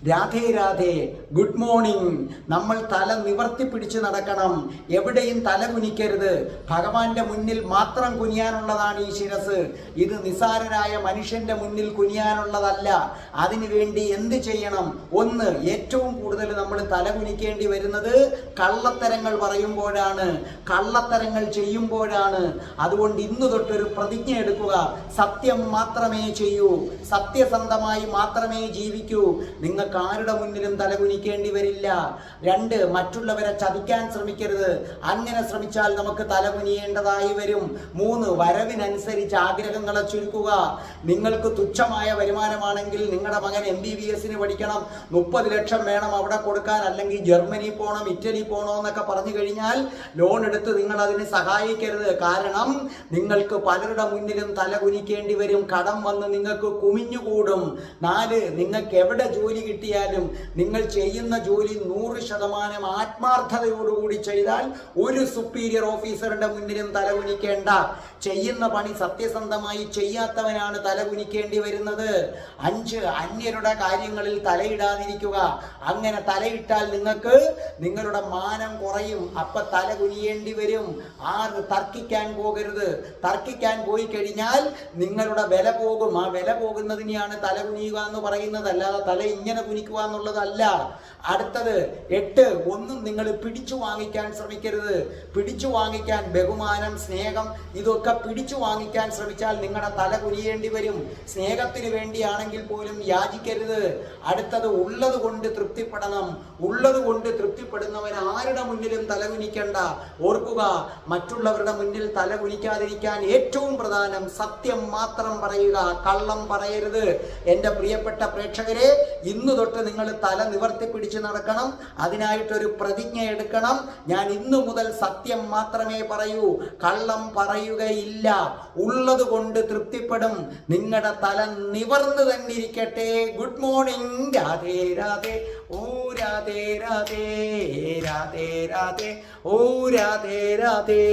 Radhe Radhe, good morning. നമ്മൾ തല നിവർത്തി പിടിച്ച് നടക്കണം, എവിടെയും തല കുനിക്കരുത്. ഭഗവാന്റെ മുന്നിൽ മാത്രം കുനിയാനുള്ളതാണ് ഈ ശിരസ്. ഇത് നിസാരരായ മനുഷ്യന്റെ മുന്നിൽ കുനിയാനുള്ളതല്ല. അതിനുവേണ്ടി എന്ത് ചെയ്യണം? ഒന്ന്, ഏറ്റവും കൂടുതൽ നമ്മൾ തല കുനിക്കേണ്ടി വരുന്നത് കള്ളത്തരങ്ങൾ പറയുമ്പോഴാണ്, കള്ളത്തരങ്ങൾ ചെയ്യുമ്പോഴാണ്. അതുകൊണ്ട് ഇന്നു തൊട്ടൊരു പ്രതിജ്ഞ എടുക്കുക. സത്യം മാത്രമേ ചെയ്യൂ, സത്യസന്ധമായി മാത്രമേ ജീവിക്കൂ. നിങ്ങൾക്ക് ആരുടെ മുന്നിലും തലകുനിക്കേണ്ടി വരില്ല. രണ്ട്, മറ്റുള്ളവരെ ചതിക്കാൻ ശ്രമിക്കരുത്. അങ്ങനെ ശ്രമിച്ചാൽ നമുക്ക് തലകുനിയേണ്ടതായി വരും. മൂന്ന്, വരവിനനുസരിച്ച് ആഗ്രഹങ്ങളെ ചുരുക്കുക. നിങ്ങൾക്ക് തുച്ഛമായ വരുമാനമാണെങ്കിൽ നിങ്ങളുടെ മകൻ MBBS പഠിക്കണം, 30 ലക്ഷം വേണം അവിടെ കൊടുക്കാൻ, അല്ലെങ്കിൽ ജർമ്മനി പോകണം, ഇറ്റലി പോകണം എന്നൊക്കെ പറഞ്ഞു കഴിഞ്ഞാൽ ലോൺ എടുത്ത് നിങ്ങൾ അതിന് സഹായിക്കരുത്. കാരണം നിങ്ങൾക്ക് പലരുടെ മുന്നിലും തലകുനിക്കേണ്ടി വരും. കടം വന്ന് നിങ്ങൾക്ക് കുമിഞ്ഞുകൂടും. 4, നിങ്ങൾക്ക് എവിടെ ജോലി കിട്ടിയാലും നിങ്ങൾ ചെയ്യുന്ന ജോലി 100% ആത്മാർത്ഥതയോടുകൂടി ചെയ്താൽ ഒരു സുപ്പീരിയർ ഓഫീസറുടെ മുന്നിലും തലകുനിക്കേണ്ട. ചെയ്യുന്ന പണി സത്യസന്ധമായി ചെയ്യാത്തവനാണ് തലകുനിക്കേണ്ടി വരുന്നത്. 5, അന്യരുടെ കാര്യങ്ങളിൽ തലയിടാതിരിക്കുക. അങ്ങനെ തലയിട്ടാൽ നിങ്ങൾക്ക് നിങ്ങളുടെ മാനം കുറയും, അപ്പൊ തല കുനിയേണ്ടി വരും. 6, തർക്കിക്കാൻ പോകരുത്. തർക്കിക്കാൻ പോയി കഴിഞ്ഞാൽ നിങ്ങളുടെ വില പോകും. ആ വില പോകുന്നതിനെയാണ് തല കുനിയുക എന്ന് പറയുന്നത്, അല്ലാതെ തല ഇങ്ങനെ കുനിക്കുക എന്നുള്ളതല്ല. അടുത്തത് 8, ഒന്നും നിങ്ങൾ പിടിച്ചു വാങ്ങിക്കാൻ ശ്രമിക്കരുത്. പിടിച്ചു വാങ്ങിക്കാൻ ബഹുമാനം, സ്നേഹം, ഇതൊക്കെ പിടിച്ചു വാങ്ങിക്കാൻ ശ്രമിച്ചാൽ നിങ്ങളുടെ തല കുനിയേണ്ടി വരും. സ്നേഹത്തിന് വേണ്ടിയാണെങ്കിൽ പോലും യാചിക്കരുത്. അടുത്തത്, ഉള്ളത് കൊണ്ട് തൃപ്തിപ്പെടണം. ഉള്ളത് കൊണ്ട് തൃപ്തിപ്പെടുന്നവൻ ആരുടെ മുന്നിലും തലകുനിക്കണ്ട. ഓർക്കുക, മറ്റുള്ളവരുടെ മുന്നിൽ തലകുനിക്കാതിരിക്കാൻ ഏറ്റവും പ്രധാനം സത്യം മാത്രം പറയുക, കള്ളം പറയരുത്. എൻ്റെ പ്രിയപ്പെട്ട പ്രേക്ഷകരെ, ഇന്നു തൊട്ട് നിങ്ങൾ തല നിവർത്തി പിടിച്ച് നടക്കണം. അതിനായിട്ടൊരു പ്രതിജ്ഞ എടുക്കണം. ഞാൻ ഇന്നു മുതൽ സത്യം മാത്രമേ പറയൂ, കള്ളം പറയുകയില്ല. ഉള്ളത് കൊണ്ട് തൃപ്തിപ്പെടും. നിങ്ങളുടെ തല നിവർന്നു തന്നെ ഇരിക്കട്ടെ. Good morning. രാധേ രാധേ, ഓ രാധേ രാധേ, രാധേ രാധേ, ഓ രാധേ രാധേ.